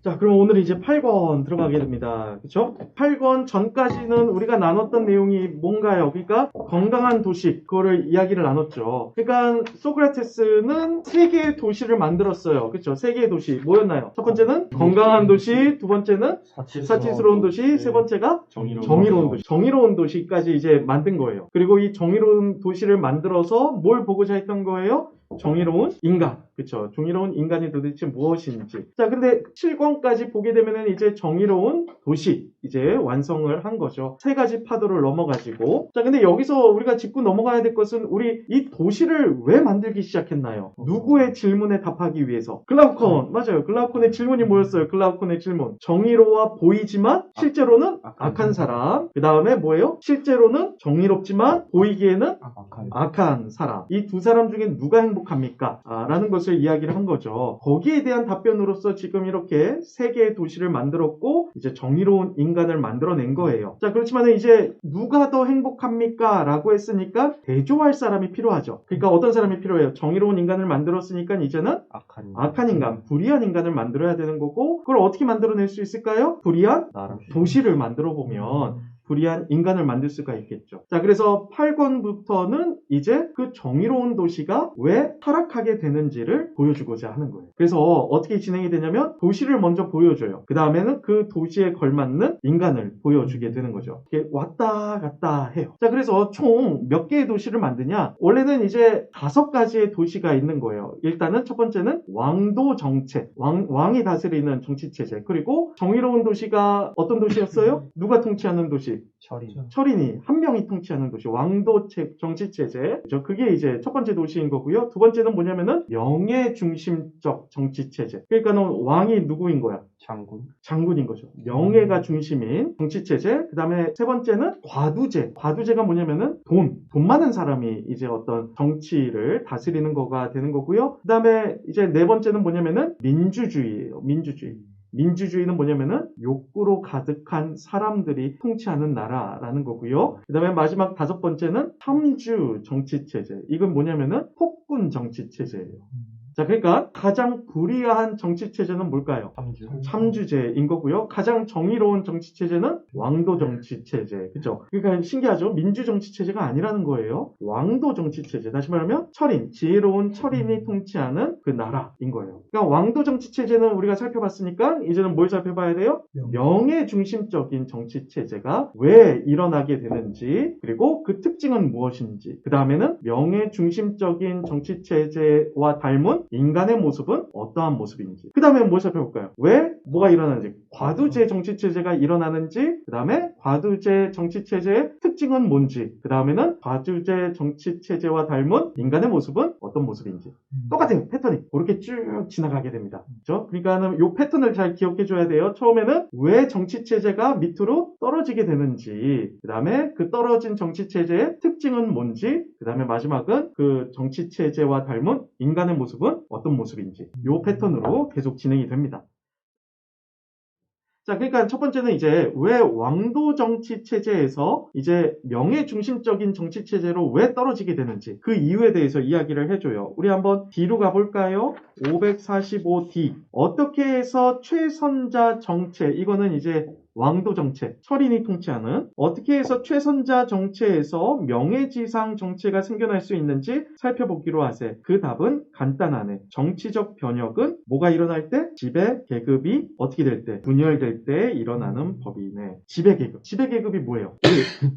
자, 그럼 오늘 이제 8권 들어가게 됩니다. 그쵸? 8권 전까지는 우리가 나눴던 내용이 뭔가요? 그러니까 건강한 도시, 그거를 이야기를 나눴죠. 그러니까 소크라테스는 세 개의 도시를 만들었어요. 그쵸? 세 개의 도시 뭐였나요? 첫 번째는 건강한 도시, 두 번째는 사치스러운 도시, 세 번째가 정의로운 도시. 정의로운 도시까지 이제 만든 거예요. 그리고 이 정의로운 도시를 만들어서 뭘 보고자 했던 거예요? 정의로운 인간. 그쵸? 정의로운 인간이 도대체 무엇인지. 자, 근데 7권까지 보게 되면은 이제 정의로운 도시 이제 완성을 한 거죠. 세 가지 파도를 넘어가지고. 자, 근데 여기서 우리가 짚고 넘어가야 될 것은 우리 이 도시를 왜 만들기 시작했나요? 누구의 질문에 답하기 위해서? 글라우콘. 맞아요. 글라우콘의 질문이 뭐였어요? 글라우콘의 질문. 정의로워 보이지만 실제로는 악한 사람. 그 다음에 뭐예요? 실제로는 정의롭지만 보이기에는 악한 사람. 이 두 사람 중에 누가 행복합니까? 라는 것을 이야기를 한 거죠. 거기에 대한 답변으로서 지금 이렇게 세 개의 도시를 만들었고 이제 정의로운 인간을 만들어낸 거예요. 자, 그렇지만 이제 누가 더 행복합니까? 라고 했으니까 대조할 사람이 필요하죠. 그러니까 어떤 사람이 필요해요? 정의로운 인간을 만들었으니까 이제는 악한 인간, 불의한 인간을 만들어야 되는 거고 그걸 어떻게 만들어낼 수 있을까요? 불의한 도시를 만들어 보면 불의한 인간을 만들 수가 있겠죠. 자, 그래서 8권부터는 이제 그 정의로운 도시가 왜 타락하게 되는지를 보여주고자 하는 거예요. 그래서 어떻게 진행이 되냐면 도시를 먼저 보여줘요. 그 다음에는 그 도시에 걸맞는 인간을 보여주게 되는 거죠. 이렇게 왔다 갔다 해요. 자, 그래서 총 몇 개의 도시를 만드냐? 원래는 이제 5가지의 도시가 있는 거예요. 일단은 첫 번째는 왕도 정책, 왕이 다스리는 정치체제. 그리고 정의로운 도시가 어떤 도시였어요? 누가 통치하는 도시? 철인이 한 명이 통치하는 도시, 왕도 정치체제. 그게 이제 첫 번째 도시인 거고요. 두 번째는 뭐냐면은 명예 중심적 정치체제. 그러니까는 왕이 누구인 거야? 장군인 거죠. 명예가 중심인 정치체제. 그 다음에 세 번째는 과두제. 과두제가 뭐냐면은 돈 많은 사람이 이제 어떤 정치를 다스리는 거가 되는 거고요. 그 다음에 이제 네 번째는 뭐냐면은 민주주의예요. 민주주의는 뭐냐면은 욕구로 가득한 사람들이 통치하는 나라라는 거고요. 그 다음에 마지막 5번째는 탐주 정치체제. 이건 뭐냐면은 폭군 정치체제예요. 자, 그러니까 가장 불의한 정치체제는 뭘까요? 참주제인 거고요. 가장 정의로운 정치체제는 왕도 정치체제. 그죠? 그러니까 신기하죠? 민주정치체제가 아니라는 거예요. 왕도 정치체제. 다시 말하면 철인, 지혜로운 철인이 통치하는 그 나라인 거예요. 그러니까 왕도 정치체제는 우리가 살펴봤으니까 이제는 뭘 살펴봐야 돼요? 명예 중심적인 정치체제가 왜 일어나게 되는지, 그리고 그 특징은 무엇인지, 그 다음에는 명예 중심적인 정치체제와 닮은 인간의 모습은 어떠한 모습인지, 그 다음에 뭘 살펴볼까요? 왜 뭐가 일어나는지, 과두제 정치체제가 일어나는지, 그 다음에 과두제 정치체제의 특징은 뭔지, 그 다음에는 과두제 정치체제와 닮은 인간의 모습은 어떤 모습인지. 똑같은 패턴이 그렇게 쭉 지나가게 됩니다. 그렇죠? 그러니까 이 패턴을 잘 기억해 줘야 돼요. 처음에는 왜 정치체제가 밑으로 떨어지게 되는지, 그 다음에 그 떨어진 정치체제의 특징은 뭔지, 그 다음에 마지막은 그 정치체제와 닮은 인간의 모습은 어떤 모습인지, 이 패턴으로 계속 진행이 됩니다. 자, 그러니까 첫 번째는 이제 왜 왕도 정치 체제에서 이제 명예 중심적인 정치 체제로 왜 떨어지게 되는지 그 이유에 대해서 이야기를 해줘요. 우리 한번 D로 가볼까요? 545D. 어떻게 해서 최선자 정체, 이거는 이제 왕도 정체, 철인이 통치하는 어떻게 해서 최선자 정체에서 명예지상 정체가 생겨날 수 있는지 살펴보기로 하세. 그 답은 간단하네. 정치적 변혁은 뭐가 일어날 때? 지배 계급이 어떻게 될 때? 분열될 때 일어나는 법이네. 지배 계급. 지배 계급이 뭐예요?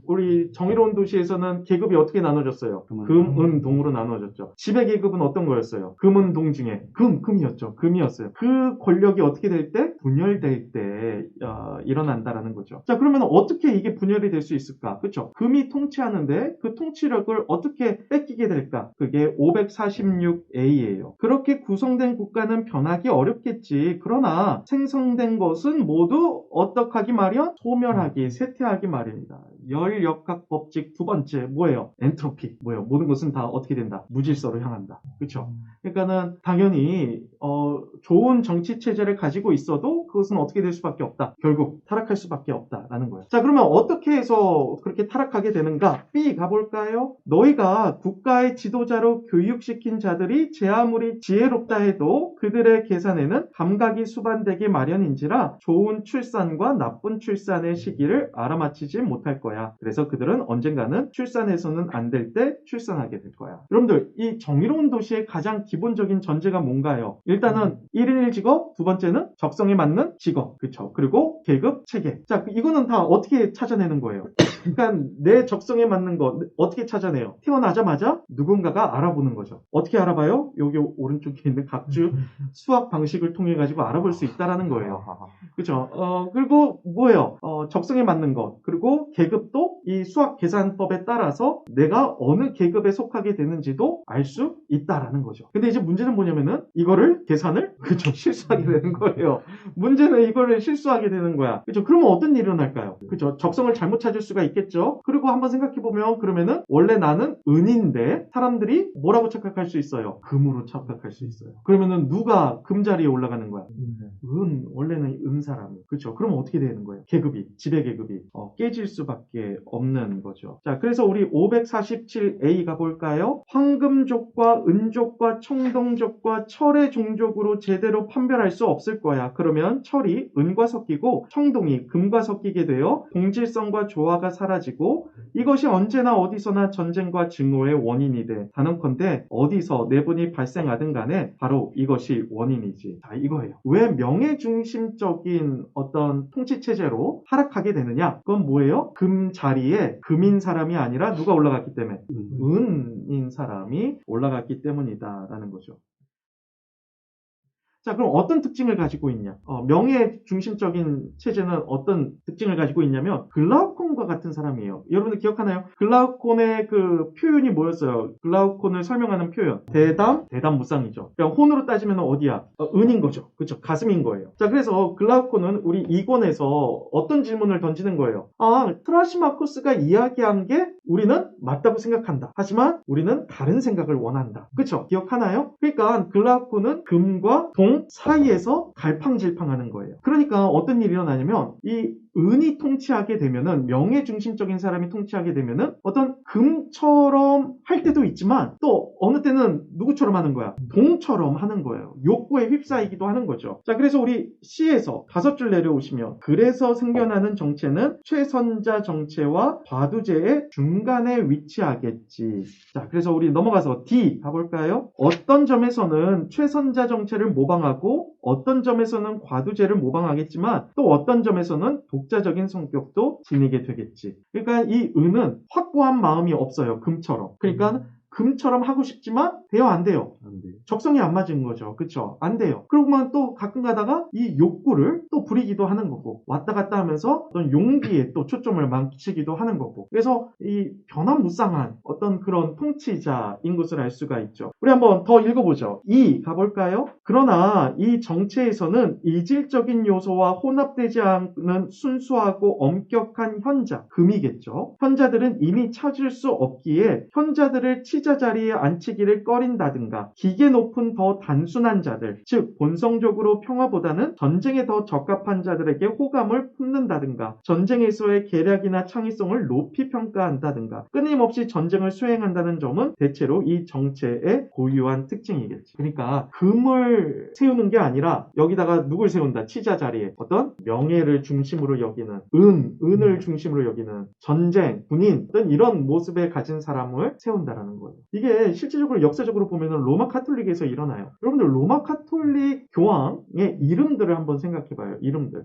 우리 정의로운 도시에서는 계급이 어떻게 나눠졌어요? 금, 은, 동으로 나눠졌죠. 지배 계급은 어떤 거였어요? 금, 은, 동 중에 금이었죠. 금이었어요. 그 권력이 어떻게 될 때? 분열될 때 일어난다라는 거죠. 자, 그러면 어떻게 이게 분열이 될 수 있을까? 그렇죠? 금이 통치하는데 그 통치력을 어떻게 뺏기게 될까? 그게 546A예요. 그렇게 구성된 국가는 변하기 어렵겠지. 그러나 생성된 것은 모두 어떡하기 마련? 소멸하기, 쇠퇴하기 마련이다. 열역학 법칙 두 번째 뭐예요? 엔트로피. 뭐예요? 모든 것은 다 어떻게 된다? 무질서로 향한다. 그렇죠? 그러니까는 당연히 좋은 정치 체제를 가지고 있어도 그것은 어떻게 될 수밖에 없다. 결국 타락할 수밖에 없다라는 거예요. 자, 그러면 어떻게 해서 그렇게 타락하게 되는가? B 가볼까요? 너희가 국가의 지도자로 교육시킨 자들이 제 아무리 지혜롭다 해도 그들의 계산에는 감각이 수반되기 마련인지라 좋은 출산과 나쁜 출산의 시기를 알아맞히지 못할 거야. 그래서 그들은 언젠가는 출산해서는 안 될 때 출산하게 될 거야. 여러분들, 이 정의로운 도시의 가장 기본적인 전제가 뭔가요? 일단은 1인 1직업, 두 번째는 적성에 맞는 직업, 그쵸? 그리고 계급, 체계. 자, 이거는 다 어떻게 찾아내는 거예요? 그러니까 내 적성에 맞는 거 어떻게 찾아내요? 태어나자마자 누군가가 알아보는 거죠. 어떻게 알아봐요? 여기 오른쪽에 있는 각주 수학 방식을 통해 가지고 알아볼 수 있다라는 거예요. 그죠? 그리고 뭐예요? 적성에 맞는 것, 그리고 계급도 이 수학 계산법에 따라서 내가 어느 계급에 속하게 되는지도 알 수 있다라는 거죠. 근데 이제 문제는 뭐냐면은 이거를 계산을 그죠? 실수하게 되는 거예요. 문제는 이거를 실수하게 되는 거야. 그죠? 그러면 어떤 일이 일어날까요? 그죠? 적성을 잘못 찾을 수가 있겠죠? 그리고 한번 생각해보면 그러면은 원래 나는 은인데 사람들이 뭐라고 착각할 수 있어요? 금으로 착각할 수 있어요. 그러면은 누가 금 자리에 올라가는 거야? 원래는 은 사람이. 그렇죠? 그러면 어떻게 되는 거예요? 계급이, 지배 계급이 깨질 수밖에 없는 거죠. 자, 그래서 우리 547A 가볼까요? 황금족과 은족과 청동족과 철의 종족으로 제대로 판별할 수 없을 거야. 그러면 철이 은과 섞이고 청동이 금과 섞이게 되어 동질성과 조화가 사라지고 이것이 언제나 어디서나 전쟁과 증오의 원인이 돼. 단언컨대 어디서 내분이 발생하든 간에 바로 이것이 원인이지. 자, 이거예요. 왜 명예중심적인 어떤 통치체제로 하락하게 되느냐? 그건 뭐예요? 금 자리에 금인 사람이 아니라 누가 올라갔기 때문에? 은인 사람이 올라갔기 때문이다라는 거죠. 자, 그럼 어떤 특징을 가지고 있냐? 명예 중심적인 체제는 어떤 특징을 가지고 있냐면 글라우콘과 같은 사람이에요. 여러분들 기억하나요? 글라우콘의 그 표현이 뭐였어요? 글라우콘을 설명하는 표현. 대담무쌍이죠. 그러니까 혼으로 따지면 어디야? 은인 거죠. 그렇죠? 가슴인 거예요. 자, 그래서 글라우콘은 우리 2권에서 어떤 질문을 던지는 거예요? 트라시마코스가 이야기한 게 우리는 맞다고 생각한다. 하지만 우리는 다른 생각을 원한다. 그렇죠? 기억하나요? 그러니까 글라우콘은 금과 동 사이에서 갈팡질팡하는 거예요. 그러니까 어떤 일이 일어나냐면 이 은이 통치하게 되면은 명예중심적인 사람이 통치하게 되면은 어떤 금처럼 할 때도 있지만 또 어느 때는 누구처럼 하는 거야? 동처럼 하는 거예요. 욕구에 휩싸이기도 하는 거죠. 자, 그래서 우리 C에서 5줄 내려오시면 그래서 생겨나는 정체는 최선자 정체와 과두제의 중간에 위치하겠지. 자, 그래서 우리 넘어가서 D 가볼까요? 어떤 점에서는 최선자 정체를 모방하고 어떤 점에서는 과두제를 모방하겠지만 또 어떤 점에서는 독자적인 성격도 지니게 되겠지. 그러니까 이 은은 확고한 마음이 없어요. 금처럼. 그러니까 금처럼 하고 싶지만 돼요, 안 돼요? 안 돼요. 적성이 안 맞은 거죠. 그쵸? 안 돼요. 그러고만 또 가끔 가다가 이 욕구를 또 부리기도 하는 거고 왔다 갔다 하면서 어떤 용기에 또 초점을 맞추기도 하는 거고 그래서 이 변화무쌍한 어떤 그런 통치자인 것을 알 수가 있죠. 우리 한번 더 읽어보죠. 2 가볼까요? 그러나 이 정체에서는 이질적인 요소와 혼합되지 않는 순수하고 엄격한 현자, 금이겠죠. 현자들은 이미 찾을 수 없기에 현자들을 치자 자리에 앉히기를 꺼린다든가 기계 높은 더 단순한 자들, 즉 본성적으로 평화보다는 전쟁에 더 적합한 자들에게 호감을 품는다든가 전쟁에서의 계략이나 창의성을 높이 평가한다든가 끊임없이 전쟁을 수행한다는 점은 대체로 이 정체의 고유한 특징이겠지. 그러니까 금을 세우는 게 아니라 여기다가 누굴 세운다? 치자 자리에 어떤 명예를 중심으로 여기는 은을 중심으로 여기는 전쟁, 군인 어떤 이런 모습에 가진 사람을 세운다라는 거예요. 이게 실질적으로 역사적으로 보면은 로마 카톨릭에서 일어나요. 여러분들 로마 카톨릭 교황의 이름들을 한번 생각해봐요.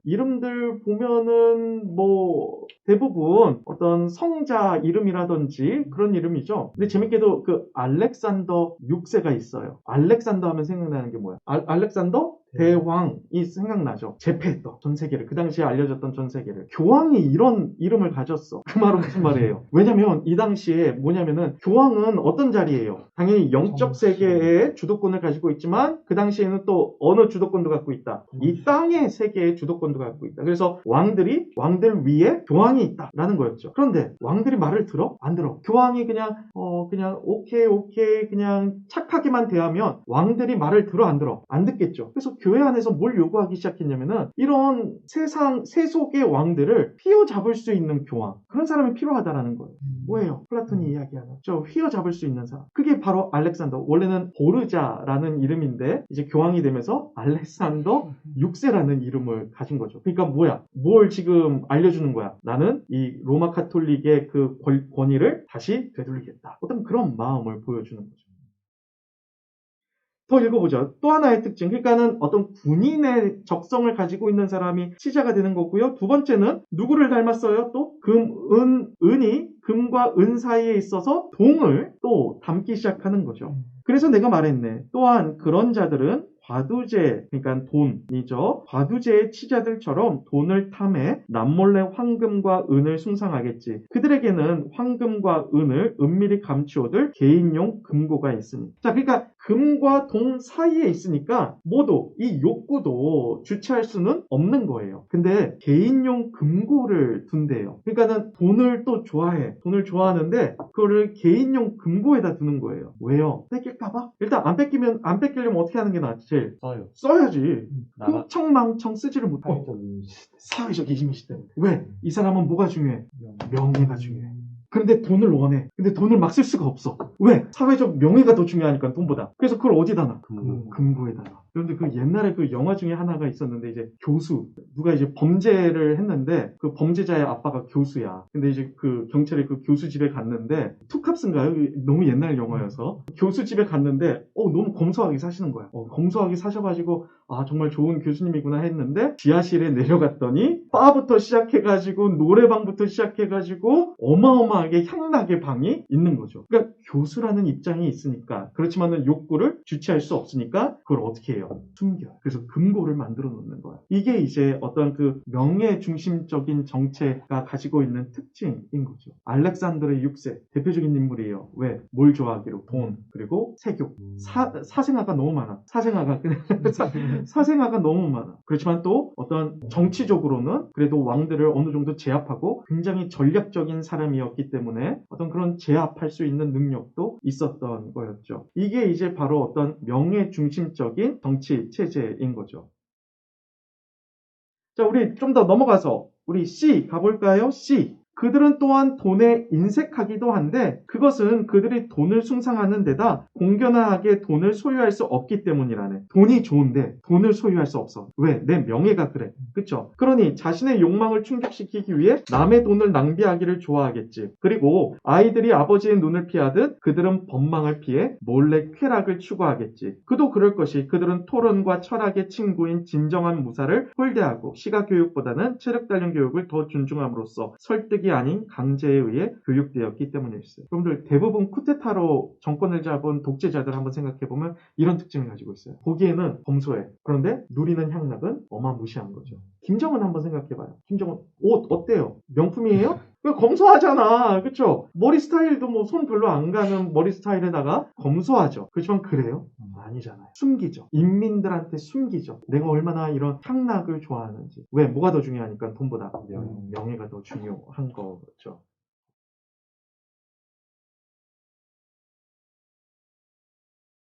이름들 보면은 뭐 대부분 어떤 성자 이름이라든지 그런 이름이죠. 근데 재밌게도 그 알렉산더 6세가 있어요. 알렉산더 하면 생각나는 게 뭐야? 알렉산더 대왕이 생각나죠. 제패했던 전 세계를, 그 당시에 알려졌던 전 세계를. 교황이 이런 이름을 가졌어. 그 말은 무슨 말이에요? 왜냐면 이 당시에 뭐냐면은 교황은 어떤 자리예요? 당연히 영적 세계의 주도권을 가지고 있지만 그 당시에는 또 어느 주도권도 갖고 있다. 이 땅의 세계의 주도권도 갖고 있다. 그래서 왕들 위에 교황이 있다라는 거였죠. 그런데 왕들이 말을 들어? 안 들어. 교황이 그냥 오케이 그냥 착하게만 대하면 왕들이 말을 들어 안 들어? 안 듣겠죠. 그래서 교회 안에서 뭘 요구하기 시작했냐면은 이런 세속의 왕들을 휘어잡을 수 있는 교황, 그런 사람이 필요하다라는 거예요. 뭐예요? 플라톤이 이야기하는 저 휘어잡을 수 있는 사람. 그게 바로 알렉산더. 원래는 보르자라는 이름인데 이제 교황이 되면서 알렉산더 6세라는 이름을 가진 거죠. 그러니까 뭐야? 뭘 지금 알려주는 거야? 나는 이 로마 카톨릭의 그 권위를 다시 되돌리겠다. 어떤 그런 마음을 보여주는 거죠. 더 읽어보죠. 또 하나의 특징. 그러니까는 어떤 군인의 적성을 가지고 있는 사람이 치자가 되는 거고요. 두 번째는 누구를 닮았어요? 또 은이 금과 은 사이에 있어서 동을 또 담기 시작하는 거죠. 그래서 내가 말했네. 또한 그런 자들은 과두제, 그러니까 돈이죠. 과두제의 치자들처럼 돈을 탐해 남몰래 황금과 은을 숭상하겠지. 그들에게는 황금과 은을 은밀히 감추어둘 개인용 금고가 있으니. 자, 그러니까 금과 동 사이에 있으니까 모두 이 욕구도 주체할 수는 없는 거예요. 근데 개인용 금고를 둔대요. 그러니까는 돈을 또 좋아해. 돈을 좋아하는데 그거를 개인용 금고에다 두는 거예요. 왜요? 뺏길까봐? 일단 안 뺏기려면 어떻게 하는 게 낫지? 써야지. 흥청망청 쓰지를 못해. 사회적 이미지 때문에. 왜? 이 사람은 뭐가 중요해? 명예가 중요해. 그런데 돈을 원해. 근데 돈을 막 쓸 수가 없어. 왜? 사회적 명예가 더 중요하니까 돈보다. 그래서 그걸 어디다 놔? 금고에다 놔. 그런데 그 옛날에 그 영화 중에 하나가 있었는데 이제 교수 누가 이제 범죄를 했는데 그 범죄자의 아빠가 교수야. 근데 이제 그 경찰이 그 교수 집에 갔는데 투캅스인가요? 너무 옛날 영화여서 교수 집에 갔는데 너무 검소하게 사시는 거야. 검소하게 사셔가지고 아 정말 좋은 교수님이구나 했는데 지하실에 내려갔더니 바부터 시작해가지고 노래방부터 시작해가지고 어마어마하게 향락의 방이 있는 거죠. 그러니까 교수라는 입장이 있으니까 그렇지만은 욕구를 주체할 수 없으니까 그걸 어떻게 해요? 숨겨요. 그래서 금고를 만들어 놓는 거야. 이게 이제 어떤 그 명예 중심적인 정체가 가지고 있는 특징인 거죠. 알렉산더의 6세 대표적인 인물이에요. 왜? 뭘 좋아하기로? 돈 그리고 세교. 사생아가 너무 많아. 사생아가 너무 많아. 그렇지만 또 어떤 정치적으로는 그래도 왕들을 어느 정도 제압하고 굉장히 전략적인 사람이었기 때문에 어떤 그런 제압할 수 있는 능력도 있었던 거였죠. 이게 이제 바로 어떤 명예 중심적인 정치 체제인 거죠. 자, 우리 좀 더 넘어가서 우리 C 가볼까요? C. 그들은 또한 돈에 인색하기도 한데 그것은 그들이 돈을 숭상하는 데다 공견하게 돈을 소유할 수 없기 때문이라네. 돈이 좋은데 돈을 소유할 수 없어. 왜? 내 명예가 그래. 그쵸? 그러니 자신의 욕망을 충족시키기 위해 남의 돈을 낭비하기를 좋아하겠지. 그리고 아이들이 아버지의 눈을 피하듯 그들은 법망을 피해 몰래 쾌락을 추구하겠지. 그도 그럴 것이 그들은 토론과 철학의 친구인 진정한 무사를 홀대하고 시가교육보다는 체력 단련 교육을 더 존중함으로써 설득이 아닌 강제에 의해 교육되었기 때문이었어요. 여러분들 대부분 쿠데타로 정권을 잡은 독재자들 한번 생각해보면 이런 특징을 가지고 있어요. 보기에는 검소해. 그런데 누리는 향락은 어마무시한 거죠. 김정은 한번 생각해봐요. 김정은 옷 어때요? 명품이에요? 검소하잖아. 그쵸? 머리 스타일도 뭐 손 별로 안 가는 머리 스타일에다가 검소하죠. 그렇지만 그래요? 아니잖아요. 숨기죠. 인민들한테 숨기죠. 내가 얼마나 이런 향락을 좋아하는지. 왜? 뭐가 더 중요하니까 돈보다 명예가 더 중요한 거죠.